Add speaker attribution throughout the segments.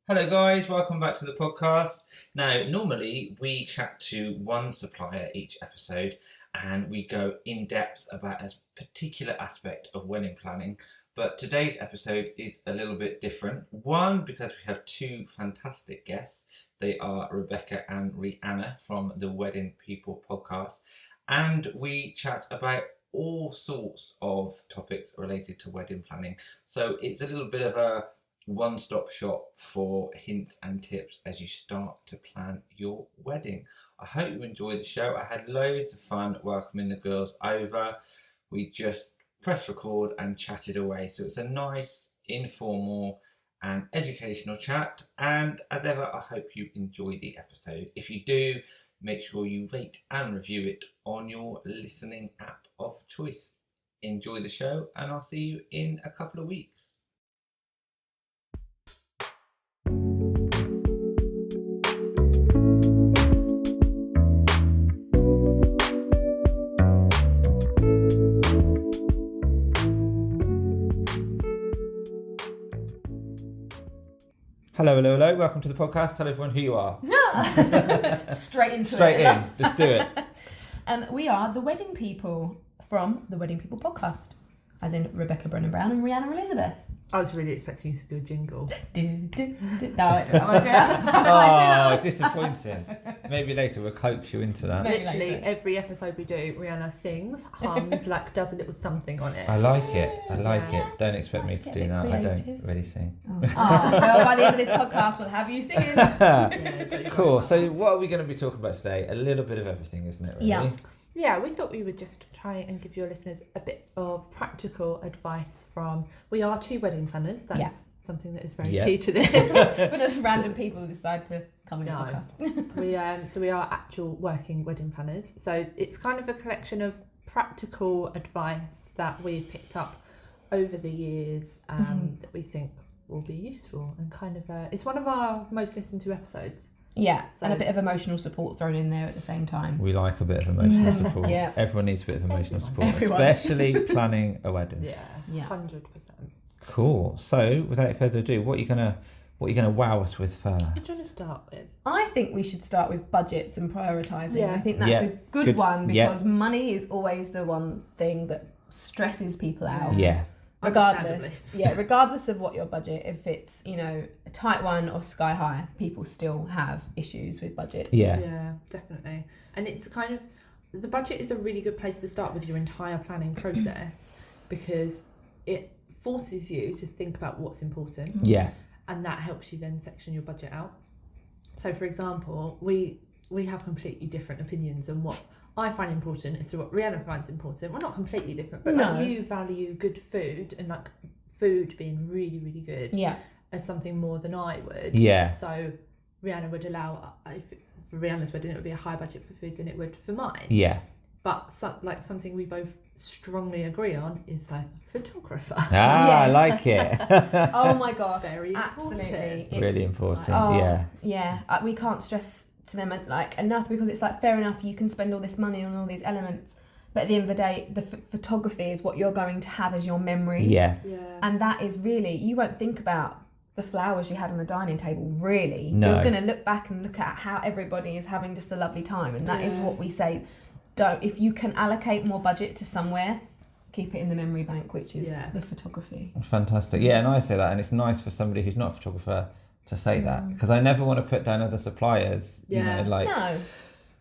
Speaker 1: Hello guys, welcome back to the podcast. Now, normally we chat to one supplier each episode and we go in depth about a particular aspect of wedding planning. But today's episode is a little bit different. One, because we have two fantastic guests. They are Rebecca and Rianna from the Wedding People podcast. And we chat about all sorts of topics related to wedding planning. So it's a little bit of a one-stop shop for hints and tips as you start to plan your wedding. I hope you enjoyed the show. I had loads of fun welcoming the girls over. We just pressed record and chatted away. So it's a nice, informal and educational chat. And as ever, I hope you enjoy the episode. If you do, make sure you rate and review it on your listening app of choice. Enjoy the show and I'll see you in a couple of weeks. Hello. Welcome to the podcast. Tell everyone who you are.
Speaker 2: Straight into
Speaker 1: Straight in. Let's do it.
Speaker 2: We are the Wedding People from the Wedding People podcast, as in Rebecca Brennan-Brown and Rianna Elizabeth.
Speaker 3: I was really expecting you to do a jingle.
Speaker 2: No, I don't know. I do
Speaker 1: Disappointing. Maybe later we'll coax you into that.
Speaker 3: Literally every episode we do, Rianna sings, hums, like does a little something on it.
Speaker 1: I like it. Don't expect me to do that. I don't really sing.
Speaker 2: Well, by the end of this podcast, we'll have you singing.
Speaker 1: Cool. So what are we going to be talking about today? A little bit of everything, isn't it, really?
Speaker 3: Yeah, we thought we would just try and give your listeners a bit of practical advice from... We are two wedding planners. That's something that is very key to this.
Speaker 2: We're just random people who decide to come on the podcast.
Speaker 3: We are actual working wedding planners. So it's kind of a collection of practical advice that we've picked up over the years that we think will be useful. And kind of... it's one of our most listened to episodes.
Speaker 2: Yeah, so, and a bit of emotional support thrown in there at the same time.
Speaker 1: We like a bit of emotional support. Everyone needs a bit of emotional support, especially planning a wedding.
Speaker 3: Yeah, 100%.
Speaker 1: Cool. So, without further ado, what are you gonna wow us with first?
Speaker 3: What do you want to start with?
Speaker 2: I think we should start with budgets and prioritising. Yeah. I think that's a good one because money is always the one thing that stresses people out.
Speaker 1: Yeah.
Speaker 2: Regardless of what your budget, if it's, a tight one or sky high, people still have issues with budgets.
Speaker 3: Yeah, definitely. And it's kind of, the budget is a really good place to start with your entire planning process because it forces you to think about what's important.
Speaker 1: Yeah.
Speaker 3: And that helps you then section your budget out. So for example, we have completely different opinions on what I find important as to what Rianna finds important. We're not completely different, but you value good food and like food being really, really good as something more than I would.
Speaker 1: Yeah.
Speaker 3: So Rianna would allow, for Rianna's wedding, it would be a higher budget for food than it would for mine.
Speaker 1: Yeah.
Speaker 3: But something we both strongly agree on is like photographer.
Speaker 1: I like it.
Speaker 2: Oh my gosh.
Speaker 3: Very
Speaker 2: absolutely.
Speaker 3: Important.
Speaker 1: Really important.
Speaker 2: Yeah. We can't stress to them enough because it's like fair enough you can spend all this money on all these elements, but at the end of the day the photography is what you're going to have as your memories. And that is really, you won't think about the flowers you had on the dining table really. You're going to look back and look at how everybody is having just a lovely time, and that is what we say. If you can allocate more budget to somewhere, keep it in the memory bank, which is the photography.
Speaker 1: Fantastic. And I say that, and it's nice for somebody who's not a photographer to say that, because I never want to put down other suppliers, but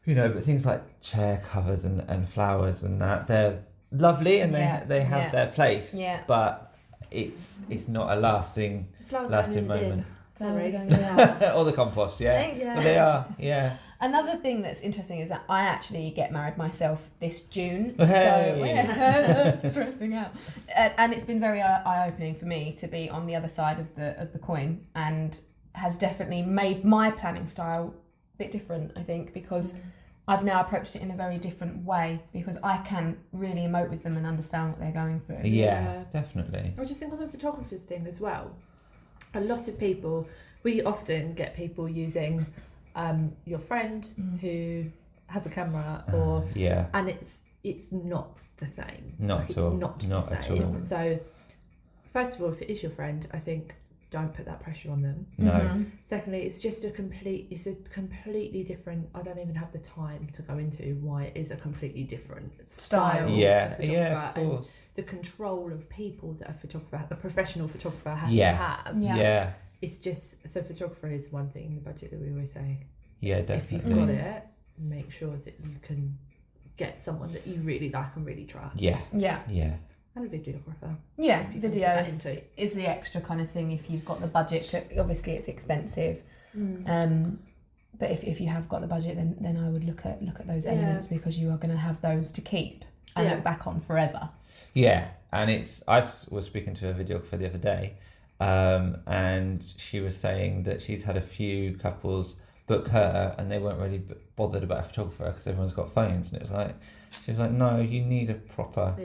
Speaker 1: things like chair covers and flowers and that, they're lovely and they have their place, but it's not a lasting moment.
Speaker 2: Sorry.
Speaker 1: Or the compost, but they are,
Speaker 2: Another thing that's interesting is that I actually get married myself this June,
Speaker 1: hey.
Speaker 2: So stressing out, and it's been very eye-opening for me to be on the other side of the coin, and has definitely made my planning style a bit different, I think, because I've now approached it in a very different way, because I can really emote with them and understand what they're going through.
Speaker 1: Yeah, definitely.
Speaker 3: I just think on the photographer's thing as well, a lot of people, we often get people using your friend who has a camera and it's not the same.
Speaker 1: Not at all.
Speaker 3: So first of all, if it is your friend, I think don't put that pressure on them.
Speaker 1: No.
Speaker 3: Secondly, it's a completely different, I don't even have the time to go into why it is a completely different style of photographer.
Speaker 1: Of course.
Speaker 3: And the control of people that a professional photographer has to have.
Speaker 2: Yeah.
Speaker 3: It's just, so photographer is one thing in the budget that we always say.
Speaker 1: Yeah, definitely.
Speaker 3: If you've got it, make sure that you can get someone that you really like and really trust.
Speaker 1: Yeah.
Speaker 3: And a videographer.
Speaker 2: Yeah, video is the extra kind of thing if you've got the budget. Obviously, it's expensive. But if you have got the budget, then I would look at those elements, because you are going to have those to keep and look back on forever.
Speaker 1: Yeah, and I was speaking to a videographer the other day, and she was saying that she's had a few couples book her and they weren't really bothered about a photographer because everyone's got phones, and it was like, she was like, no, you need a proper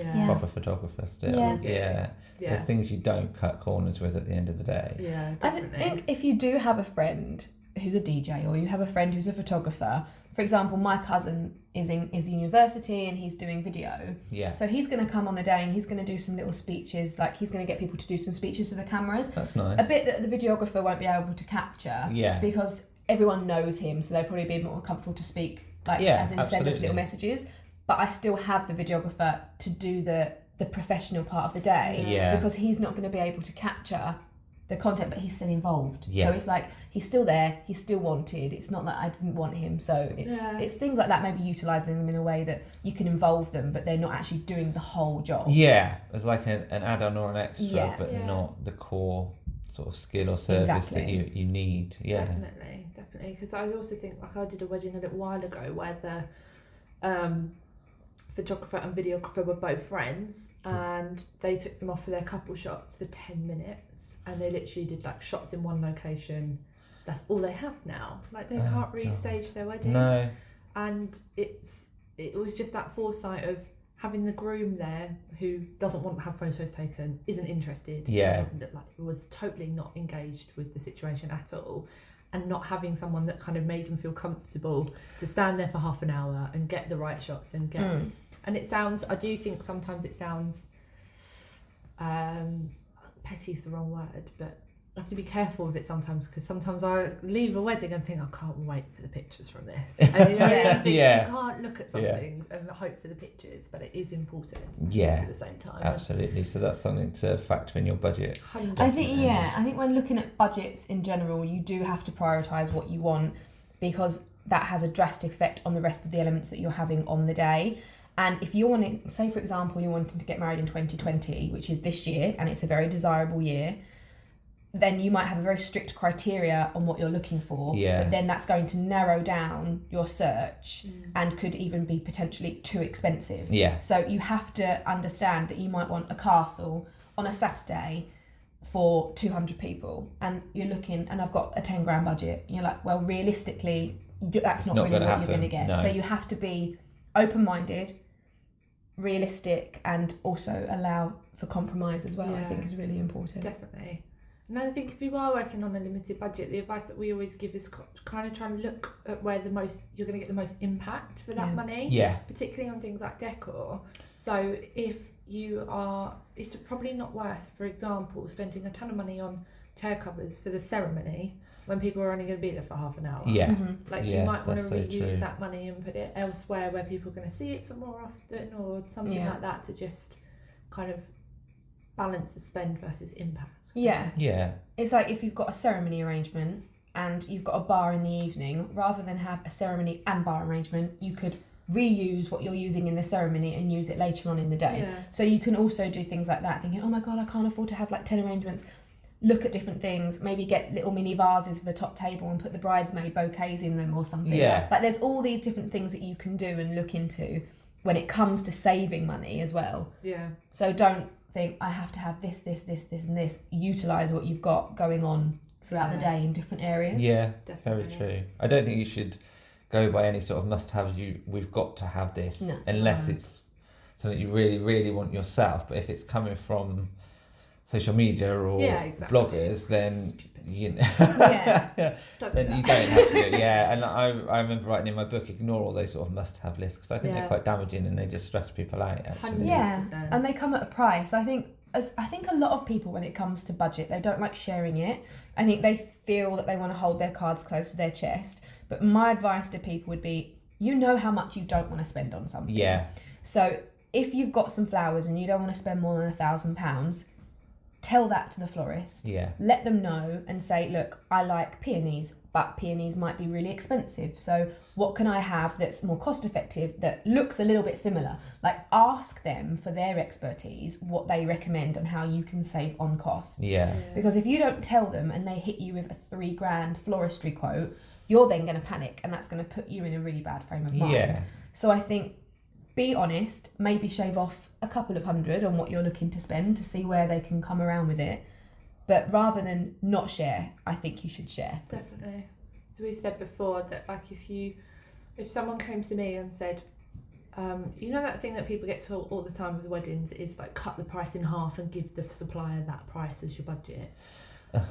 Speaker 1: photographer still. There's things you don't cut corners with at the end of the day.
Speaker 3: Definitely.
Speaker 2: I think if you do have a friend who's a DJ, or you have a friend who's a photographer, for example, my cousin is in university and he's doing video. So he's going to come on the day and he's going to do some little speeches, like he's going to get people to do some speeches to the cameras.
Speaker 1: That's nice.
Speaker 2: A bit that the videographer won't be able to capture. Because everyone knows him, so they'll probably be more comfortable to speak, as in send us little messages. But I still have the videographer to do the professional part of the day, because he's not going to be able to capture the content, but he's still involved. So it's like he's still there, he's still wanted. It's not that I didn't want him. So it's things like that, maybe utilising them in a way that you can involve them, but they're not actually doing the whole job. It's like an add-on or an extra, but not the core sort of skill or service that you need.
Speaker 3: Definitely, because I also think, like, I did a wedding a little while ago where the photographer and videographer were both friends, and they took them off for their couple shots for 10 minutes, and they literally did like shots in one location. That's all they have now. Like, they can't restage their wedding.
Speaker 1: No.
Speaker 3: And it was just that foresight of having the groom there who doesn't want to have photos taken, isn't interested, doesn't look like, was totally not engaged with the situation at all, and not having someone that kind of made them feel comfortable to stand there for half an hour and get the right shots and get and I do think sometimes it sounds petty's the wrong word, but I have to be careful with it sometimes, because sometimes I leave a wedding and think, I can't wait for the pictures from this. And you can't look at something and hope for the pictures, but it is important at the same time.
Speaker 1: Absolutely. So that's something to factor in your budget.
Speaker 2: 100%. I think when looking at budgets in general, you do have to prioritise what you want, because that has a drastic effect on the rest of the elements that you're having on the day. And if you want to, say for example, you're wanting to get married in 2020, which is this year, and it's a very desirable year, then you might have a very strict criteria on what you're looking for, but then that's going to narrow down your search and could even be potentially too expensive. So you have to understand that you might want a castle on a Saturday for 200 people, and you're looking, and I've got a 10 grand budget. You're like, well, realistically, that's not really what you're going to get. No. So you have to be open-minded, realistic, and also allow for compromise as well. I think is really important.
Speaker 3: Definitely. And I think if you are working on a limited budget, the advice that we always give is kind of try and look at where you're going to get the most impact for that money. Particularly on things like decor. So if it's probably not worth, for example, spending a ton of money on chair covers for the ceremony when people are only going to be there for half an hour. You might want to reuse that money and put it elsewhere where people are going to see it for more often, or something like that, to just kind of balance the spend versus impact.
Speaker 2: It's like if you've got a ceremony arrangement and you've got a bar in the evening, rather than have a ceremony and bar arrangement, you could reuse what you're using in the ceremony and use it later on in the day. So you can also do things like that, thinking, oh my god, I can't afford to have like 10 arrangements. Look at different things, maybe get little mini vases for the top table and put the bridesmaid bouquets in them or something. Like, there's all these different things that you can do and look into when it comes to saving money as well. So don't think, I have to have this, and this. Utilise what you've got going on throughout the day in different areas.
Speaker 1: Very true. I don't think you should go by any sort of must-haves. We've got to have this, unless it's something you really, really want yourself. But if it's coming from social media or bloggers, then then you don't have to. And I remember writing in my book, ignore all those sort of must-have lists, because I think they're quite damaging and they just stress people out. Actually.
Speaker 3: 100%.
Speaker 2: And they come at a price. I think as I think a lot of people, when it comes to budget, they don't like sharing it. I think they feel that they want to hold their cards close to their chest. But my advice to people would be, you know how much you don't want to spend on something.
Speaker 1: Yeah.
Speaker 2: So if you've got some flowers and you don't want to spend more than £1,000, tell that to the florist.
Speaker 1: Yeah.
Speaker 2: Let them know and say, look, I like peonies, but peonies might be really expensive. So what can I have that's more cost effective, that looks a little bit similar? Like, ask them for their expertise, what they recommend and how you can save on costs.
Speaker 1: Yeah.
Speaker 2: Because if you don't tell them and they hit you with a $3,000 floristry quote, you're then going to panic, and that's going to put you in a really bad frame of mind.
Speaker 1: Yeah.
Speaker 2: So I think, be honest, maybe shave off a couple of $100 on what you're looking to spend to see where they can come around with it. But rather than not share, I think you should share.
Speaker 3: Definitely. So we've said before that, like, if someone came to me and said, you know that thing that people get told all the time with weddings is like, cut the price in half and give the supplier that price as your budget.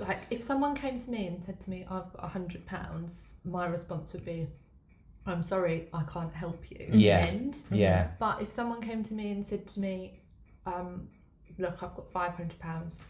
Speaker 3: Like, if someone came to me and said to me, I've got £100, my response would be, I'm sorry, I can't help you.
Speaker 1: Yeah.
Speaker 3: End.
Speaker 1: Yeah.
Speaker 3: But if someone came to me and said to me, look, I've got £500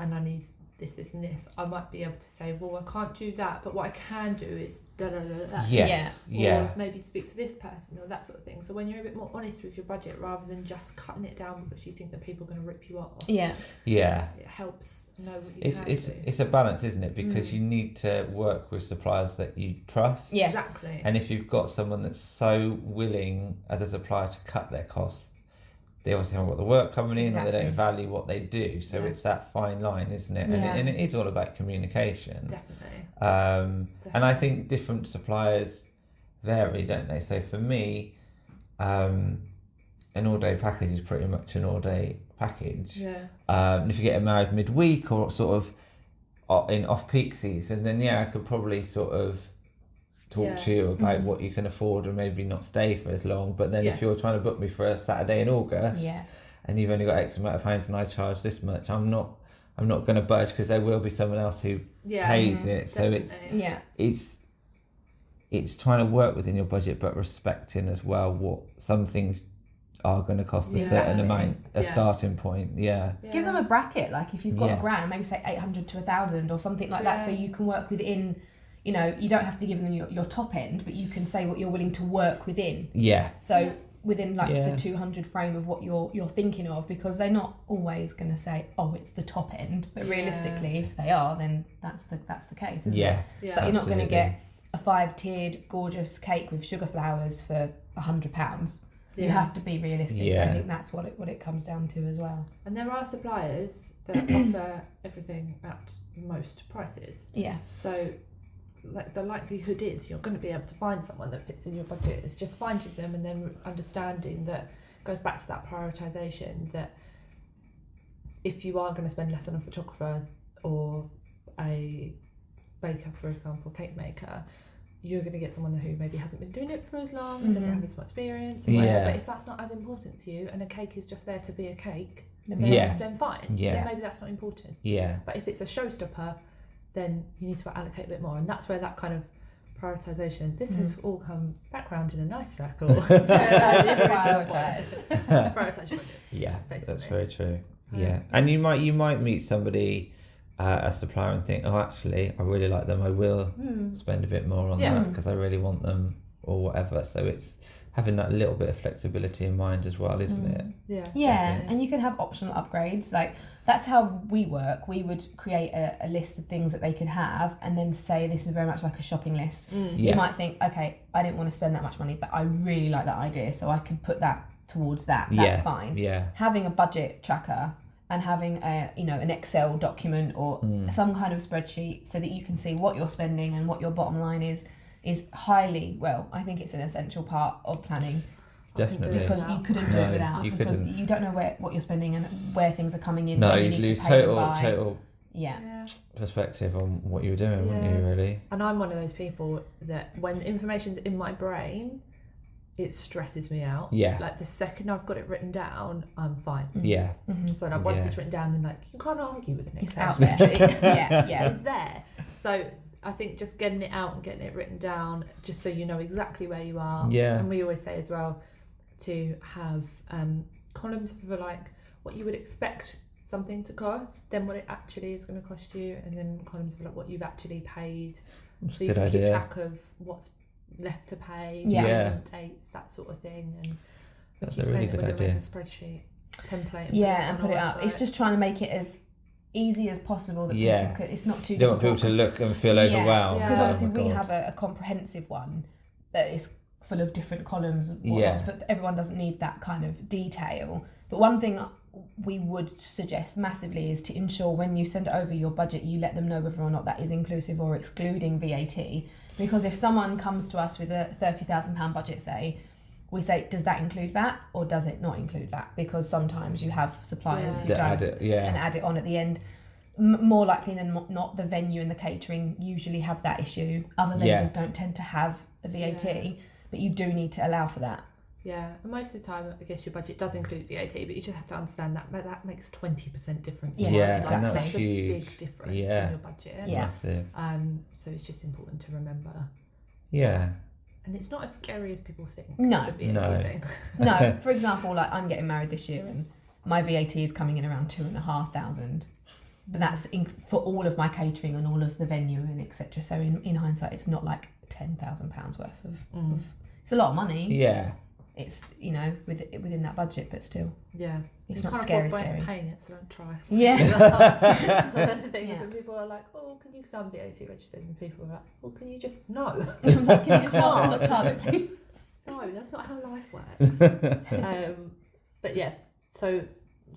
Speaker 3: and I need this and this, I might be able to say, well, I can't do that, but what I can do is da da da da.
Speaker 1: Yes. Yeah.
Speaker 3: Or maybe speak to this person or that sort of thing. So when you're a bit more honest with your budget, rather than just cutting it down because you think that people are going to rip you off.
Speaker 2: Yeah.
Speaker 1: Yeah.
Speaker 3: It helps know what you
Speaker 1: It's
Speaker 3: can do.
Speaker 1: it's a balance, isn't it? Because you need to work with suppliers that you trust.
Speaker 2: Yes.
Speaker 3: Exactly.
Speaker 1: And if you've got someone that's so willing as a supplier to cut their costs, they obviously haven't got the work coming in,
Speaker 2: Exactly.
Speaker 1: or they don't value what they do. So it's that fine line, isn't it?
Speaker 2: Yeah.
Speaker 1: And it is all about communication.
Speaker 3: Definitely.
Speaker 1: And I think different suppliers vary, don't they? So for me, an all-day package is pretty much an all-day package.
Speaker 3: Yeah.
Speaker 1: And if you get married midweek or sort of in off-peak season, then I could probably sort of talk to you about what you can afford and maybe not stay for as long. But then if you're trying to book me for a Saturday in August and you've only got X amount of pounds and I charge this much, I'm not going to budge, because there will be someone else who pays it. So it's trying to work within your budget, but respecting as well what some things are going to cost a certain amount, a starting point.
Speaker 2: Give them a bracket, like if you've got £1,000, maybe say 800 to 1,000 or something like that, so you can work within. You know, you don't have to give them your top end, but you can say what you're willing to work within.
Speaker 1: Yeah.
Speaker 2: So within like the 200 frame of what you're thinking of, because they're not always going to say, oh, it's the top end. But realistically, if they are, then that's the case, isn't it?
Speaker 3: Yeah.
Speaker 2: So you're not going to get a 5-tiered gorgeous cake with sugar flowers for £100. You have to be realistic. I think that's what it comes down to as well.
Speaker 3: And there are suppliers that offer everything at most prices.
Speaker 2: Yeah.
Speaker 3: So, like, the likelihood is you're going to be able to find someone that fits in your budget. It's just finding them and then understanding that goes back to that prioritisation, that if you are going to spend less on a photographer or a baker, for example, cake maker, you're going to get someone who maybe hasn't been doing it for as long and doesn't have as much experience or whatever. But if that's not as important to you and a cake is just there to be a cake, then fine. Then maybe that's not important. But if it's a showstopper, then you need to allocate a bit more, and that's where that kind of prioritisation. This has all come back round in a nice circle. Prioritise your budget.
Speaker 1: Yeah,
Speaker 3: basically.
Speaker 1: that's very true. And you might meet somebody, a supplier, and think, oh, actually, I really like them. I will spend a bit more on that because I really want them, or whatever. So it's having that little bit of flexibility in mind as well, isn't it?
Speaker 2: Yeah,
Speaker 1: definitely.
Speaker 2: and you can have optional upgrades. Like, that's how we work. We would create a list of things that they could have and then say this is very much like a shopping list. You might think, okay, I didn't want to spend that much money, but I really like that idea, so I could put that towards that. That's fine. Having a budget tracker and having an Excel document or some kind of spreadsheet so that you can see what you're spending and what your bottom line is highly, I think it's an essential part of planning.
Speaker 1: Definitely.
Speaker 2: Because you couldn't do it without, because you don't know what you're spending and where things are coming in.
Speaker 1: No,
Speaker 2: you'd
Speaker 1: lose total
Speaker 2: Yeah.
Speaker 1: perspective on what you were doing, wouldn't you, really?
Speaker 3: And I'm one of those people that when information's in my brain, it stresses me out.
Speaker 1: Yeah.
Speaker 3: Like the second I've got it written down, I'm fine.
Speaker 1: Yeah.
Speaker 2: Mm-hmm.
Speaker 3: So like once it's written down, then like you can't argue with an
Speaker 2: It's
Speaker 3: Excel
Speaker 2: out there.
Speaker 3: spreadsheet.
Speaker 2: Yeah.
Speaker 3: It's there. So I think just getting it out and getting it written down, just so you know exactly where you are.
Speaker 1: Yeah.
Speaker 3: And we always say as well to have columns for like what you would expect something to cost, then what it actually is going to cost you, and then columns of like what you've actually paid.
Speaker 1: That's
Speaker 3: so
Speaker 1: a
Speaker 3: you
Speaker 1: good
Speaker 3: can
Speaker 1: idea.
Speaker 3: keep track of what's left to pay, payment dates, that sort of thing. And
Speaker 1: that's a really good idea.
Speaker 3: Make a spreadsheet template.
Speaker 2: And put it up. It's just trying to make it as easy as possible that people could, it's not too
Speaker 1: you don't
Speaker 2: difficult.
Speaker 1: want people to look and feel overwhelmed.
Speaker 2: Because obviously we have a comprehensive one that is full of different columns and whatnot, but everyone doesn't need that kind of detail. But one thing we would suggest massively is to ensure when you send over your budget, you let them know whether or not that is inclusive or excluding VAT. Because if someone comes to us with a £30,000 budget, say, we say, does that include VAT or does it not include VAT? Because sometimes you have suppliers who don't
Speaker 1: add it
Speaker 2: on at the end. More likely than not, the venue and the catering usually have that issue. Other vendors don't tend to have the VAT, but you do need to allow for that.
Speaker 3: Yeah, and most of the time, I guess your budget does include VAT, but you just have to understand that makes 20% difference.
Speaker 2: Exactly.
Speaker 1: And that's
Speaker 3: a
Speaker 1: huge.
Speaker 3: big difference in your budget.
Speaker 1: Massive.
Speaker 3: So it's just important to remember.
Speaker 1: Yeah.
Speaker 3: And it's not as scary as people think.
Speaker 2: No.
Speaker 3: The VAT thing.
Speaker 2: No. For example, like I'm getting married this year, and my VAT is coming in around £2,500. But that's for all of my catering and all of the venue and etc. So in hindsight, it's not like £10,000 worth of. It's a lot of money.
Speaker 1: Yeah.
Speaker 2: It's within that budget, but still.
Speaker 3: Yeah.
Speaker 2: It's not scary.
Speaker 3: Paying it, so don't try.
Speaker 2: Yeah.
Speaker 3: That's one of the things. And people are like, "Oh, can you?" Because I'm VAT registered, and people are like, "Well, can you just no?
Speaker 2: Can you just not charge it, please?"
Speaker 3: No, that's not how life works. But yeah, so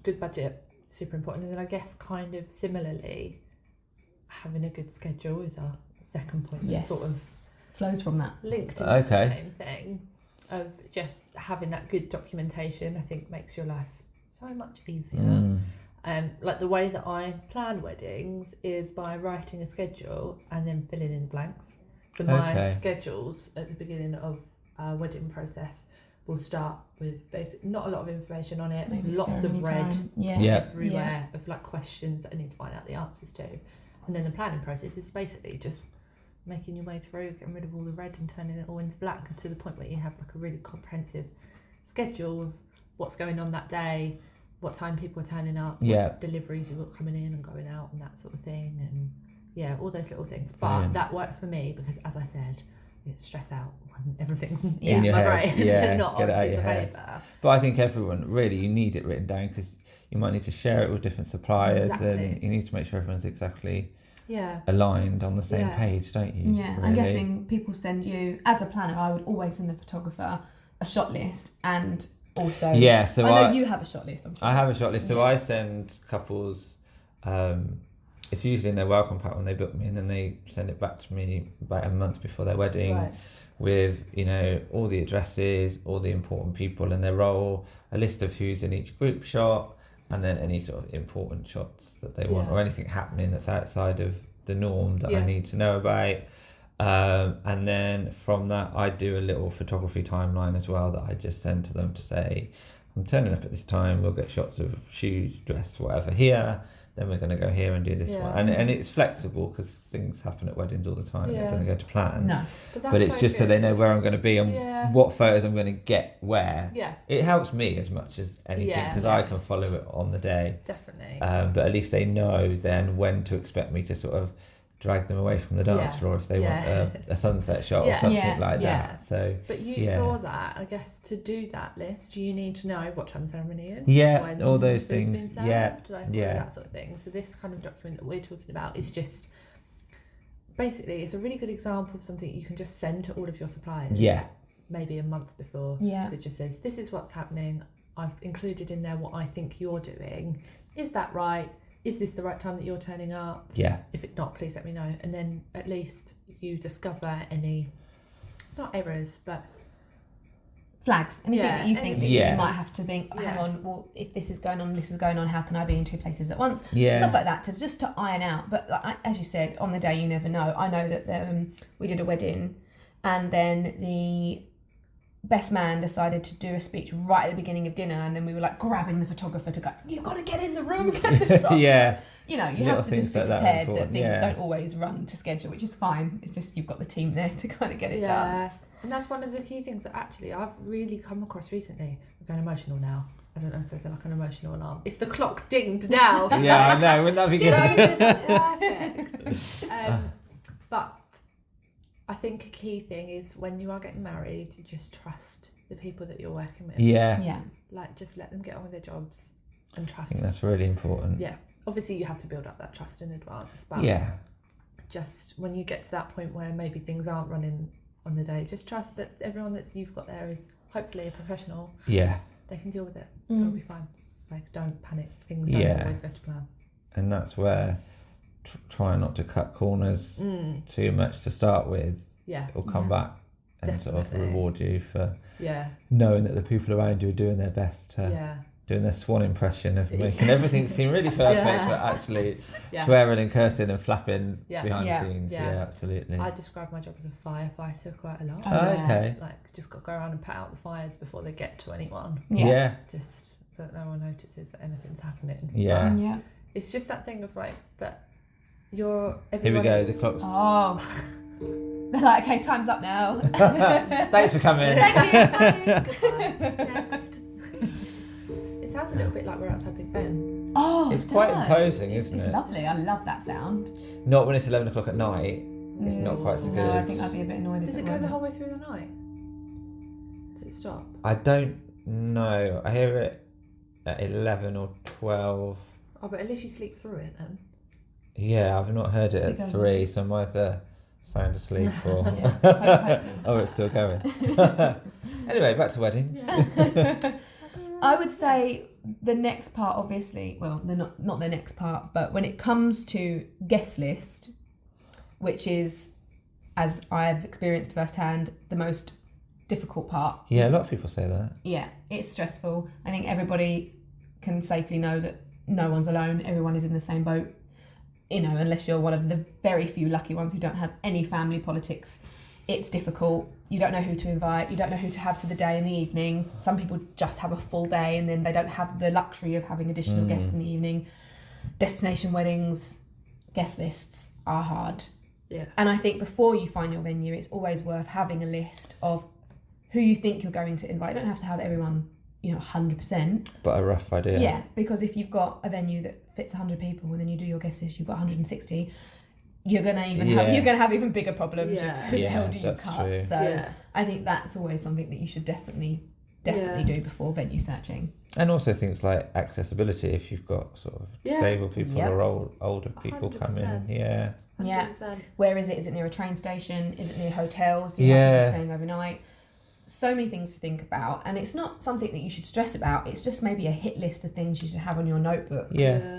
Speaker 3: good budget, super important. And then I guess kind of similarly, having a good schedule is our second point.
Speaker 2: Yes.
Speaker 3: That sort of
Speaker 2: flows from that.
Speaker 3: Linked into the same thing of just having that good documentation. I think makes your life so much easier. Like the way that I plan weddings is by writing a schedule and then filling in blanks. So my schedules at the beginning of a wedding process will start with not a lot of information on it,
Speaker 2: maybe
Speaker 3: lots of red everywhere of like questions that I need to find out the answers to. And then the planning process is basically just making your way through, getting rid of all the red and turning it all into black, and to the point where you have like a really comprehensive schedule of what's going on that day, what time people are turning up, what deliveries you've got coming in and going out and that sort of thing, and all those little things. But that works for me because, as I said, it's stress out when everything's in my brain, not on a piece of paper.
Speaker 1: But I think everyone, really, you need it written down because you might need to share it with different suppliers and you need to make sure everyone's exactly aligned on the same page, don't you?
Speaker 2: Yeah, really? I'm guessing people send you, as a planner, I would always send the photographer a shot list and also...
Speaker 1: Yeah, so
Speaker 2: I know you have a shot list, I'm sure.
Speaker 1: I have a shot list, so I send couples... it's usually in their welcome pack when they book me, and then they send it back to me about a month before their wedding with, all the addresses, all the important people and their role, a list of who's in each group shot, and then any sort of important shots that they want or anything happening that's outside of the norm that I need to know about. And then from that, I do a little photography timeline as well that I just send to them to say, I'm turning up at this time, we'll get shots of shoes, dress, whatever here, then we're going to go here and do this one. And it's flexible because things happen at weddings all the time. It doesn't go to plan.
Speaker 2: No.
Speaker 3: But
Speaker 1: it's just so they know where I'm going to be and what photos I'm going to get where. Yeah. It helps me as much as anything because I can follow it on the day.
Speaker 3: Definitely.
Speaker 1: But at least they know then when to expect me to sort of drag them away from the dance floor if they want a sunset shot or something like that. So,
Speaker 3: but for that, I guess to do that list, you need to know what time the ceremony is.
Speaker 1: Yeah, all those things.
Speaker 3: All that sort of thing. So this kind of document that we're talking about is just basically it's a really good example of something you can just send to all of your suppliers. Yeah. Maybe a month before. Yeah. That just says this is what's happening. I've included in there what I think you're doing. Is that right? Is this the right time that you're turning up? Yeah. If it's not, please let me know. And then at least you discover any, not errors, but
Speaker 2: flags. Anything that you think that you might have to think, hang on, well, if this is going on, how can I be in two places at once? Yeah. Stuff like that, to iron out. But like, as you said, on the day you never know. I know that we did a wedding and then the best man decided to do a speech right at the beginning of dinner, and then we were like grabbing the photographer to go, you've got to get in the room, get the shot. You have to just be prepared that things don't always run to schedule, which is fine. It's just you've got the team there to kind of get it done.
Speaker 3: And that's one of the key things that actually I've really come across recently. I'm going emotional now. I don't know if there's like an emotional alarm. If the clock dinged now.
Speaker 1: Yeah, I know. Wouldn't that be good?
Speaker 3: Perfect. But I think a key thing is when you are getting married, you just trust the people that you're working with.
Speaker 2: Yeah.
Speaker 3: Like, just let them get on with their jobs and trust.
Speaker 1: I think that's really important.
Speaker 3: Yeah. Obviously, you have to build up that trust in advance. But just when you get to that point where maybe things aren't running on the day, just trust that everyone you've got there is hopefully a professional.
Speaker 1: Yeah.
Speaker 3: They can deal with it. It'll be fine. Like, don't panic. Things don't always go to plan.
Speaker 1: And that's where try not to cut corners too much to start with.
Speaker 3: Yeah.
Speaker 1: It'll come back and sort of reward you for knowing that the people around you are doing their best to doing their swan impression of making everything seem really perfect, but actually swearing and cursing and flapping behind the scenes. Yeah, absolutely.
Speaker 3: I describe my job as a firefighter quite a lot.
Speaker 1: Okay.
Speaker 3: Like, just got to go around and put out the fires before they get to anyone.
Speaker 1: Yeah.
Speaker 3: Just so that no one notices that anything's happening.
Speaker 1: Yeah.
Speaker 2: Yeah.
Speaker 3: It's just that thing of like, but you're...
Speaker 1: Here we go, the clock's...
Speaker 2: Oh. They're like, okay, time's up now.
Speaker 1: Thanks for coming.
Speaker 3: Thank you. Next. It sounds a little bit like we're outside Big Ben.
Speaker 2: Oh,
Speaker 1: it's quite imposing, isn't it?
Speaker 2: It's lovely. I love that sound.
Speaker 1: Not when it's 11 o'clock at night. It's not quite so good.
Speaker 2: No, I think I'd be a bit annoyed.
Speaker 3: Does it go the whole way through the night? Does it stop?
Speaker 1: I don't know. I hear it at 11 or 12.
Speaker 3: Oh, but at least you sleep through it then.
Speaker 1: Yeah, I've not heard it at 3, so I'm either sound asleep or... oh, it's still going. Anyway, back to weddings.
Speaker 2: Yeah. I would say the next part, obviously, well, not the next part, but when it comes to guest list, which is, as I've experienced firsthand, the most difficult part.
Speaker 1: Yeah, a lot of people say that.
Speaker 2: Yeah, it's stressful. I think everybody can safely know that no one's alone. Everyone is in the same boat. You know, unless you're one of the very few lucky ones who don't have any family politics, it's difficult. You don't know who to invite. You don't know who to have to the day and the evening. Some people just have a full day and then they don't have the luxury of having additional guests in the evening. Destination weddings, guest lists are hard.
Speaker 3: Yeah.
Speaker 2: And I think before you find your venue, it's always worth having a list of who you think you're going to invite. You don't have to have everyone, 100%.
Speaker 1: But a rough idea.
Speaker 2: Yeah, because if you've got a venue that fits 100 people and then you do your guest list, you've got 160, you're gonna have even bigger problems.
Speaker 3: Yeah.
Speaker 2: Who the hell do you
Speaker 1: that's
Speaker 2: cut?
Speaker 1: true.
Speaker 2: So I think that's always something that you should definitely do before venue searching.
Speaker 1: And also things like accessibility, if you've got sort of disabled people or older people
Speaker 3: 100%.
Speaker 1: coming. Yeah.
Speaker 3: 100%.
Speaker 2: Yeah. Where is it? Is it near a train station? Is it near hotels?
Speaker 1: Yeah.
Speaker 2: Have people staying overnight? So many things to think about, and it's not something that you should stress about. It's just maybe a hit list of things you should have on your notebook,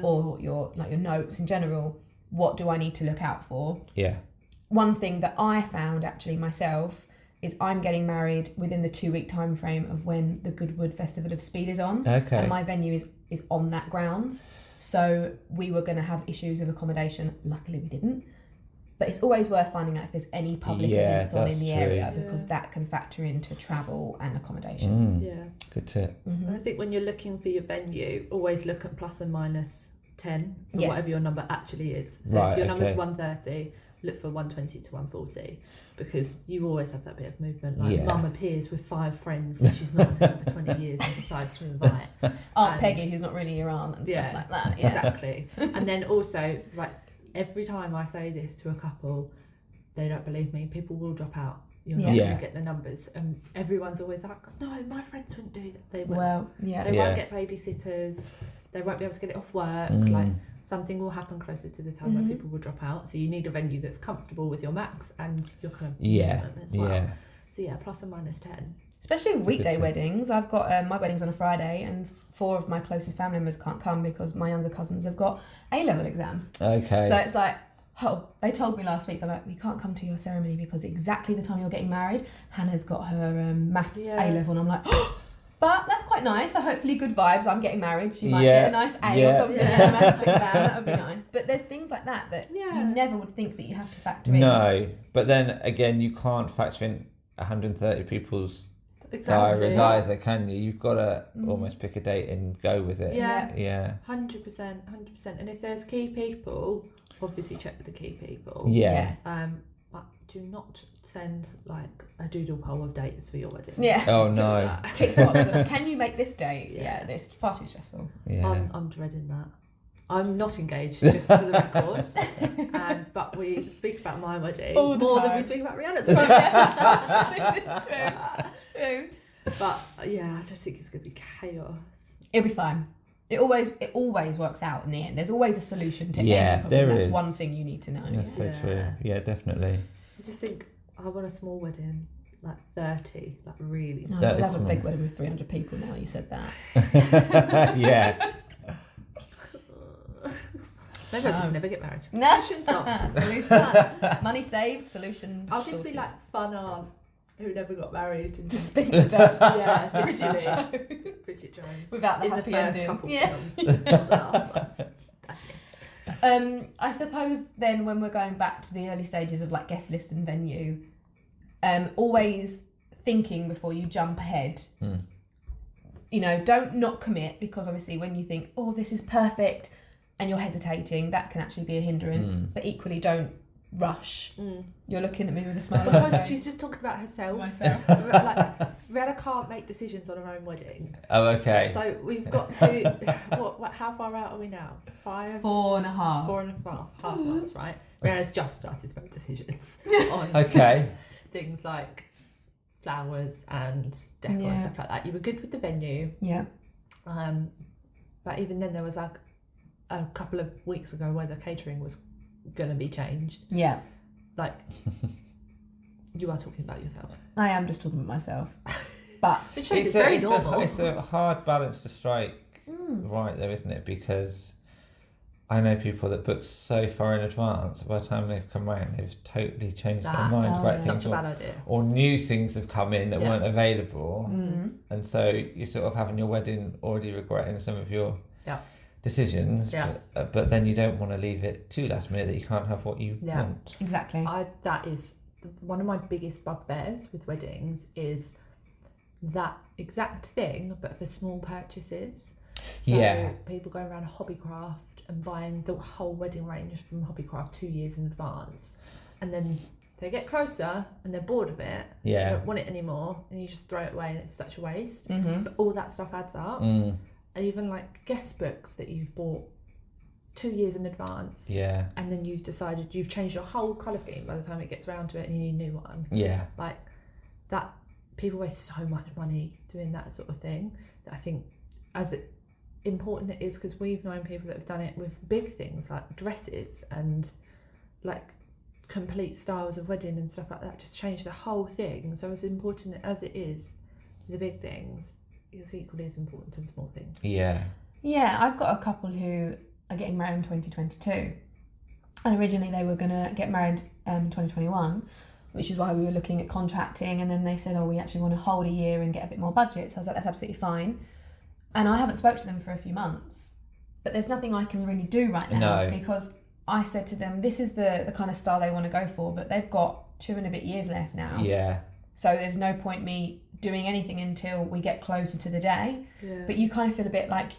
Speaker 2: or your notes in general. What do I need to look out for?
Speaker 1: Yeah.
Speaker 2: One thing that I found actually myself is I'm getting married within the 2-week time frame of when the Goodwood Festival of Speed is on, and my venue is on that grounds. So we were going to have issues with accommodation. Luckily, we didn't. But it's always worth finding out if there's any public events on in the area, because that can factor into travel and accommodation.
Speaker 3: Yeah.
Speaker 1: Good tip.
Speaker 3: And I think when you're looking for your venue, always look at plus and minus 10 for whatever your number actually is. So if your number's 130, look for 120 to 140, because you always have that bit of movement. Like mum appears with 5 friends that she's not seen for 20 years and decides to invite.
Speaker 2: Aunt Peggy, who's not really your aunt and stuff like that. Yeah.
Speaker 3: Exactly. And then also, every time I say this to a couple, they don't believe me. People will drop out. You're not going to get the numbers. And everyone's always like, no, my friends wouldn't do that. They won't.
Speaker 2: Well,
Speaker 3: They won't get babysitters. They won't be able to get it off work. Like, something will happen closer to the time where people will drop out. So you need a venue that's comfortable with your max and your kind of minimum as well. Yeah. So plus and minus 10.
Speaker 2: Especially with weekday weddings. I've got my wedding's on a Friday, and 4 of my closest family members can't come because my younger cousins have got A-level exams.
Speaker 1: Okay.
Speaker 2: So it's like, they told me last week, they're like, we can't come to your ceremony because exactly the time you're getting married, Hannah's got her maths A-level. And I'm like, but that's quite nice. So hopefully good vibes. I'm getting married. She might get a nice A or something in her maths exam. That would be nice. But there's things like that you never would think that you have to factor in.
Speaker 1: No, but then again, you can't factor in 130 people's diaries either, can you? You've got to almost pick a date and go with it. Yeah. 100%.
Speaker 3: And if there's key people, obviously check with the key people.
Speaker 1: Yeah.
Speaker 3: do not send like a doodle poll of dates for your wedding.
Speaker 2: Yeah.
Speaker 1: Oh no.
Speaker 2: Tick box of, can you make this date? Yeah, it's far too stressful.
Speaker 1: Yeah.
Speaker 3: I'm dreading that. I'm not engaged, just for the record. But we speak about my wedding
Speaker 2: All the
Speaker 3: more
Speaker 2: time.
Speaker 3: than we speak about Rihanna's wedding.
Speaker 2: True.
Speaker 3: But yeah, I just think it's going to be chaos.
Speaker 2: It'll be fine. It always works out in the end. There's always a solution to any problem.
Speaker 1: there
Speaker 2: That's
Speaker 1: is.
Speaker 2: one thing you need to know.
Speaker 1: That's so true. Yeah, definitely.
Speaker 3: I just think I want a small wedding, like 30, like really
Speaker 2: No,
Speaker 3: small.
Speaker 2: I'll
Speaker 1: is
Speaker 2: have a
Speaker 1: small.
Speaker 2: big wedding with 300 people now you said that.
Speaker 1: Yeah.
Speaker 3: Maybe I'll just never get married.
Speaker 2: No.
Speaker 3: Solution solved.
Speaker 2: Solution. Money saved, solution
Speaker 3: I'll just
Speaker 2: sorted.
Speaker 3: be like fun aunt who never got married. And
Speaker 2: The spinster.
Speaker 3: yeah,
Speaker 2: Bridget
Speaker 3: literally.
Speaker 2: Jones.
Speaker 3: Bridget Jones.
Speaker 2: Without the
Speaker 3: in the
Speaker 2: happy
Speaker 3: first
Speaker 2: ending.
Speaker 3: couple
Speaker 2: Yeah.
Speaker 3: films, not the last ones. That's me.
Speaker 2: I suppose then when we're going back to the early stages of like guest list and venue, always thinking before you jump ahead. You know, don't not commit, because obviously when you think, oh, this is perfect, and you're hesitating, that can actually be a hindrance. But equally, don't rush. You're looking at me with a smile.
Speaker 3: Because she's just talking about herself.
Speaker 2: Myself.
Speaker 3: Like, Rihanna can't make decisions on her own wedding.
Speaker 1: Oh, okay.
Speaker 3: So we've got to, what how far out are we now? 5?
Speaker 2: 4.5.
Speaker 3: 4.5. Half months, right? Rihanna's just started to make decisions on
Speaker 1: Okay.
Speaker 3: things like flowers and decor and stuff like that. You were good with the venue.
Speaker 2: Yeah.
Speaker 3: But even then there was like a couple of weeks ago where the catering was going to be changed.
Speaker 2: Yeah.
Speaker 3: Like, you are talking about yourself.
Speaker 2: I am just talking about myself. But
Speaker 3: It shows it's very normal.
Speaker 1: It's a hard balance to strike, right there, isn't it? Because I know people that book so far in advance, by the time they've come round, they've totally changed their mind about
Speaker 3: Such
Speaker 1: things.
Speaker 3: a bad idea.
Speaker 1: Or new things have come in that weren't available. And so you're sort of having your wedding already regretting some of your decisions.
Speaker 3: Yeah.
Speaker 1: But then you don't want to leave it too last minute that you can't have what you want.
Speaker 2: exactly.
Speaker 3: That is one of my biggest bugbears with weddings, is that exact thing, but for small purchases. So people go around Hobbycraft and buying the whole wedding range from Hobbycraft 2 years in advance, and then they get closer and they're bored of it. They don't want it anymore, and you just throw it away, and it's such a waste. But all that stuff adds up. And even like guest books that you've bought 2 years in advance, and then you've decided you've changed your whole colour scheme by the time it gets around to it, and you need a new one. Like that, people waste so much money doing that sort of thing, that I think as important it is, because we've known people that have done it with big things like dresses and like complete styles of wedding and stuff like that, just change the whole thing. So as important as it is, the big things, it's equally as important to the small things.
Speaker 2: Yeah, I've got a couple who are getting married in 2022, and originally they were going to get married in 2021, which is why we were looking at contracting, and then they said, oh, we actually want to hold a year and get a bit more budget. So I was like, that's absolutely fine. And I haven't spoke to them for a few months, but there's nothing I can really do right now, because I said to them, this is the kind of style they want to go for, but they've got 2 and a bit years left now. So there's no point me doing anything until we get closer to the day. But you kind of feel a bit like,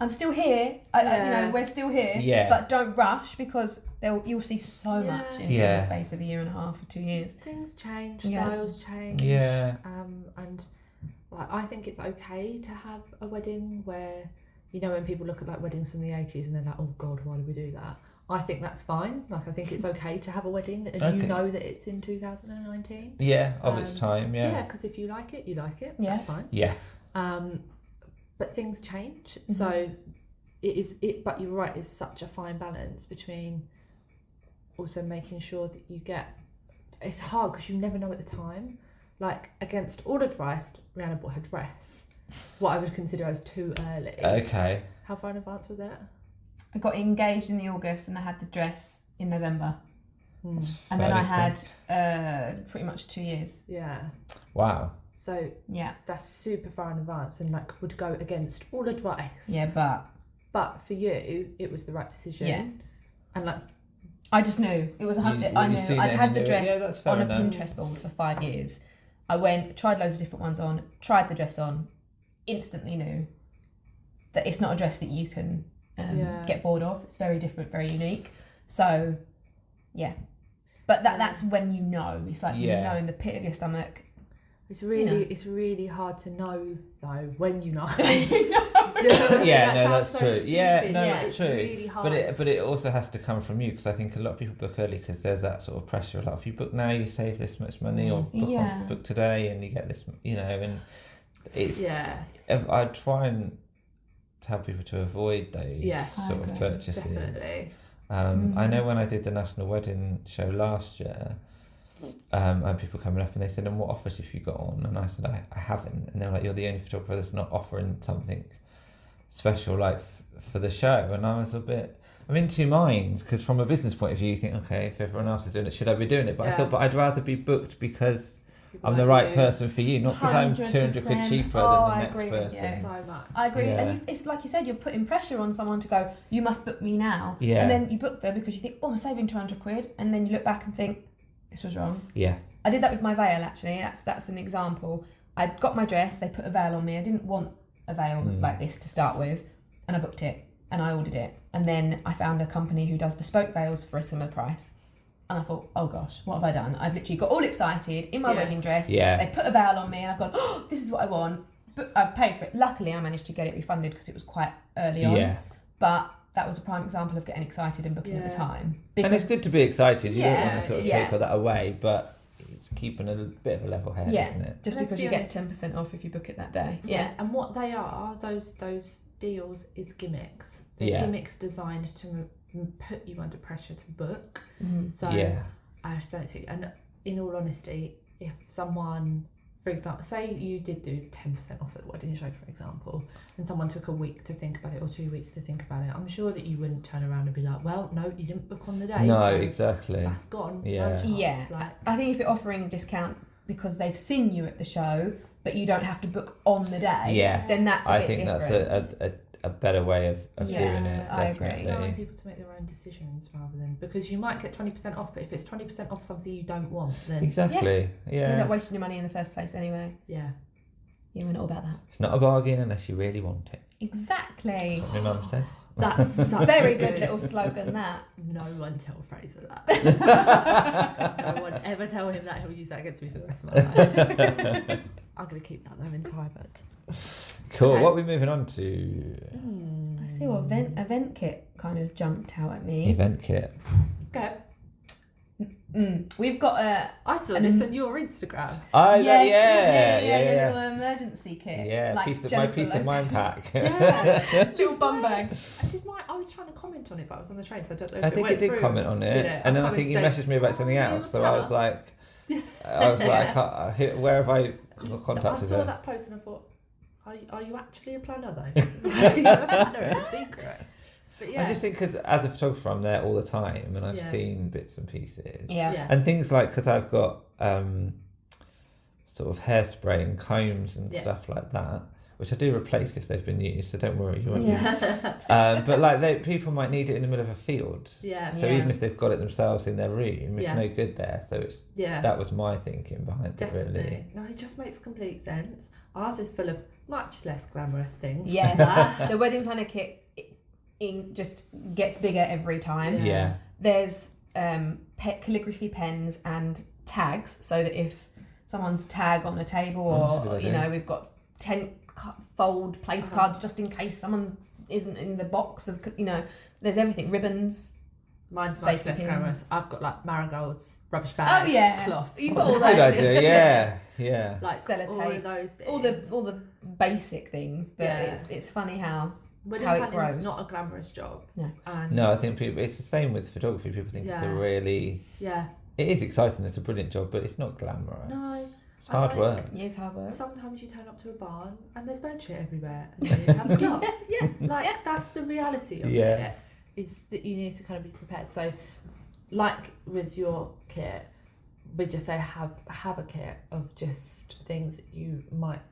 Speaker 2: I'm still here, you know, we're still here, but don't rush, because you'll see so much in the space of a year and a half or 2 years.
Speaker 3: Things change, styles change. And like, I think it's okay to have a wedding where, you know, when people look at like weddings from the 80s and they're like, oh God, why did we do that? I think that's fine. Like, I think it's okay to have a wedding and you know that it's in 2019.
Speaker 1: Of its time,
Speaker 3: Yeah, because if you like it, you like it. That's fine. But things change. So but you're right, it's such a fine balance between also making sure that you get, it's hard because you never know at the time. Like, against all advice, Rihanna bought her dress, what I would consider as too early.
Speaker 1: Okay.
Speaker 3: How far in advance was it?
Speaker 2: I got engaged in the August and I had the dress in November. And then I had pretty much 2 years.
Speaker 3: Yeah.
Speaker 1: Wow.
Speaker 3: So that's super far in advance and like would go against all advice.
Speaker 2: Yeah,
Speaker 3: but for you, it was the right decision.
Speaker 2: Yeah.
Speaker 3: And like,
Speaker 2: I just knew it was. I knew I'd had the dress on a
Speaker 1: enough.
Speaker 2: Pinterest board for 5 years. I went, tried loads of different ones on, tried the dress on, instantly knew that it's not a dress that you can get bored of. It's very different, very unique. So, yeah. But that's when you know. It's like you know in the pit of your stomach.
Speaker 3: It's really hard to know though when you know.
Speaker 1: That's true.
Speaker 3: Stupid.
Speaker 1: That's true.
Speaker 3: Really hard.
Speaker 1: But it also has to come from you, because I think a lot of people book early because there's that sort of pressure. Like, if you book now, you save this much money, or book today and you get this. And it's I try and tell people to avoid those sort of purchases.
Speaker 3: Definitely.
Speaker 1: I know when I did the National Wedding Show last year, I had people coming up and they said, "And what offers have you got on?" And I said, I haven't. And they were like, "You're the only photographer that's not offering something special like for the show." And I was I'm in two minds, because from a business point of view you think, okay, if everyone else is doing it, should I be doing it? But I thought, I'd rather be booked because I'm the right person for you, not because I'm 200 quid cheaper than the next person.
Speaker 3: So much.
Speaker 2: I agree. And it's like you said, you're putting pressure on someone to go, you must book me now.
Speaker 1: Yeah.
Speaker 2: And then you book them because you think, I'm saving 200 quid. And then you look back and think, this was wrong.
Speaker 1: Yeah.
Speaker 2: I did that with my veil, actually. That's an example. I got my dress, they put a veil on me. I didn't want a veil like this to start with. And I booked it and I ordered it. And then I found a company who does bespoke veils for a similar price. And I thought, oh gosh, what have I done? I've literally got all excited in my wedding dress. Yeah. They put a veil on me and I've gone, oh, this is what I want. But I've paid for it. Luckily, I managed to get it refunded because it was quite early on. Yeah. But that was a prime example of getting excited and booking at the time.
Speaker 1: And it's good to be excited. You don't want to sort of take all that away, but it's keeping a bit of a level head, isn't it?
Speaker 2: Just because you get 10% off if you book it that day.
Speaker 3: Yeah. And what they are, those deals, is gimmicks. They're gimmicks designed to put you under pressure to book. So I just don't think, and in all honesty, if someone, for example, say you did do 10% off at the wedding show, for example, and someone took a week to think about it or 2 weeks to think about it, I'm sure that you wouldn't turn around and be like, well, no, you didn't book on the day.
Speaker 1: No,
Speaker 3: so
Speaker 1: exactly.
Speaker 3: That's gone.
Speaker 1: Yeah.
Speaker 3: No chance.
Speaker 2: I think if you're offering a discount because they've seen you at the show, but you don't have to book on the day, then that's a bit different.
Speaker 1: I think that's a better way of doing it, definitely.
Speaker 2: I agree.
Speaker 3: Allowing people to make their own decisions rather than, because you might get 20% off, but if it's 20% off something you don't want, then
Speaker 1: exactly,
Speaker 2: you end up wasting your money in the first place anyway.
Speaker 3: Yeah,
Speaker 2: we're not all about that.
Speaker 1: It's not a bargain unless you really want it.
Speaker 2: Exactly.
Speaker 1: That's what my mum says.
Speaker 3: That's such
Speaker 2: very good little slogan. That
Speaker 3: no one tell Fraser that. No one ever tell him that. He'll use that against me for the rest of my life. I'm going to keep that though in private.
Speaker 1: Cool. Okay. What are we moving on to?
Speaker 2: I see what event kit kind of jumped out at me.
Speaker 1: Event kit.
Speaker 3: Okay.
Speaker 2: We've got
Speaker 3: I saw this on your Instagram.
Speaker 2: Oh, yeah. Little emergency kit.
Speaker 1: Yeah,
Speaker 2: like
Speaker 1: my peace of mind pack.
Speaker 2: Little bum bag.
Speaker 3: I was trying to comment on it, but I was on the train, so I don't know.
Speaker 1: I think it did comment on it, and then I think you messaged me about something else. So I was like, where have I contacted her?
Speaker 3: I saw that post and I thought, are you actually a planner though? You're a planner in secret. But
Speaker 1: I just think because as a photographer I'm there all the time and I've seen bits and pieces.
Speaker 2: Yeah.
Speaker 1: And things like, because I've got sort of hairspray and combs and stuff like that, which I do replace if they've been used, so don't worry, you won't use. But like people might need it in the middle of a field.
Speaker 3: Yeah.
Speaker 1: So even if they've got it themselves in their room, it's no good there. So it's that was my thinking behind it, really.
Speaker 3: No, it just makes complete sense. Ours is full of much less glamorous things.
Speaker 2: Yes. The wedding planner kit just gets bigger every time.
Speaker 1: Yeah.
Speaker 2: There's calligraphy pens and tags, so that if someone's tag on a table or we've got 10 fold place cards just in case someone isn't in the box of there's everything. Ribbons.
Speaker 3: Mine's much less glamorous. I've got like marigolds, rubbish bags, cloths.
Speaker 2: You've got all those
Speaker 1: good
Speaker 2: things.
Speaker 1: idea. Yeah.
Speaker 3: Like
Speaker 2: sellotape,
Speaker 3: all of those things.
Speaker 2: All the basic things, but it's funny how it grows.
Speaker 3: It's not a glamorous job.
Speaker 2: No.
Speaker 1: No, I think it's the same with photography. People think it's a really it is exciting. It's a brilliant job, but it's not glamorous.
Speaker 3: No.
Speaker 1: It's hard work.
Speaker 2: Yeah, it's hard work.
Speaker 3: Sometimes you turn up to a barn and there's bird shit everywhere and you need to have a cloth. That's the reality of it, is that you need to kind of be prepared. So like with your kit, we just say have a kit of just things that you might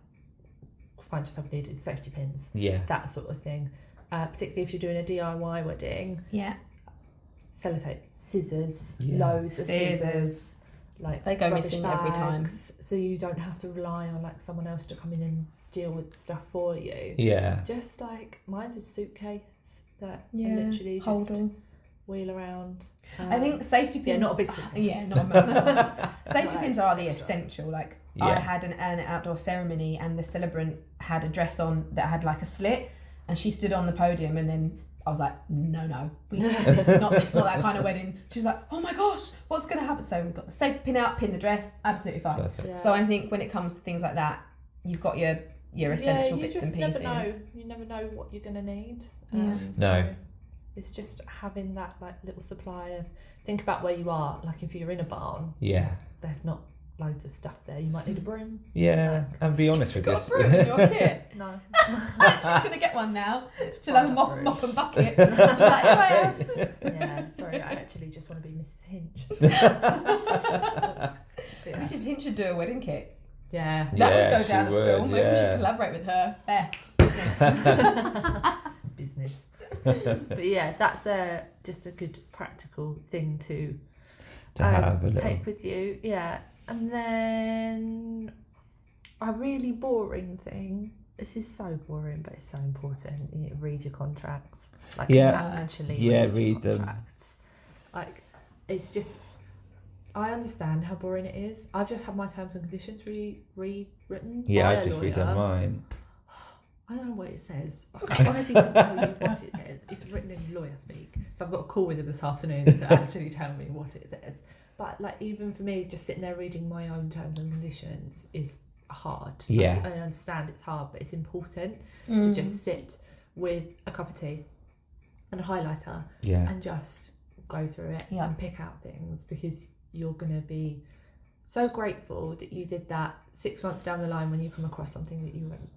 Speaker 3: find yourself needed, safety pins, that sort of thing. Particularly if you're doing a DIY wedding.
Speaker 2: Yeah.
Speaker 3: Sellotape, scissors, loads of scissors. Like
Speaker 2: they go missing every time,
Speaker 3: so you don't have to rely on like someone else to come in and deal with stuff for you.
Speaker 1: Yeah.
Speaker 3: Just like mine's a suitcase that I literally
Speaker 2: hold
Speaker 3: just
Speaker 2: on.
Speaker 3: wheel around.
Speaker 2: I think safety pins.
Speaker 3: Yeah, not a big surprise.
Speaker 2: Yeah, not a massive. Safety pins are the essential. Like I had an outdoor ceremony, and the celebrant had a dress on that had like a slit, and she stood on the podium, and then I was like, no, it's not that kind of wedding. She was like, oh my gosh, what's going to happen? So we've got the safety pin out, pin the dress, absolutely fine. Yeah. So I think when it comes to things like that, you've got your essential bits and pieces.
Speaker 3: You never know what you're going to need.
Speaker 1: No.
Speaker 3: It's just having that like little supply of, think about where you are. Like if you're in a barn, there's not loads of stuff there. You might need a broom.
Speaker 1: Yeah, and be honest with
Speaker 2: this. Got a broom in your kit?
Speaker 3: No.
Speaker 2: She's going to get one now. She'll have a mop and bucket. She'll be like, here I am.
Speaker 3: Yeah, sorry, I actually just want to be Mrs. Hinch.
Speaker 2: Mrs. Hinch should do a wedding kit.
Speaker 3: Yeah.
Speaker 2: That would go down the stool. Maybe we should collaborate with her. There.
Speaker 3: Business. But yeah, that's just a good practical thing to
Speaker 1: have a
Speaker 3: take with you. Yeah. And then a really boring thing. This is so boring, but it's so important. You read your contracts. Like actually read your contracts. Like it's just, I understand how boring it is. I've just had my terms and conditions rewritten.
Speaker 1: Yeah, I've just redone mine.
Speaker 3: I don't know what it says. I honestly don't know what it says. It's written in lawyer speak. So I've got a call with him this afternoon to actually tell me what it says. But like even for me, just sitting there reading my own terms and conditions is hard.
Speaker 1: Yeah.
Speaker 3: I understand it's hard, but it's important to just sit with a cup of tea and a highlighter and just go through it and pick out things, because you're going to be so grateful that you did that 6 months down the line when you come across something that you went,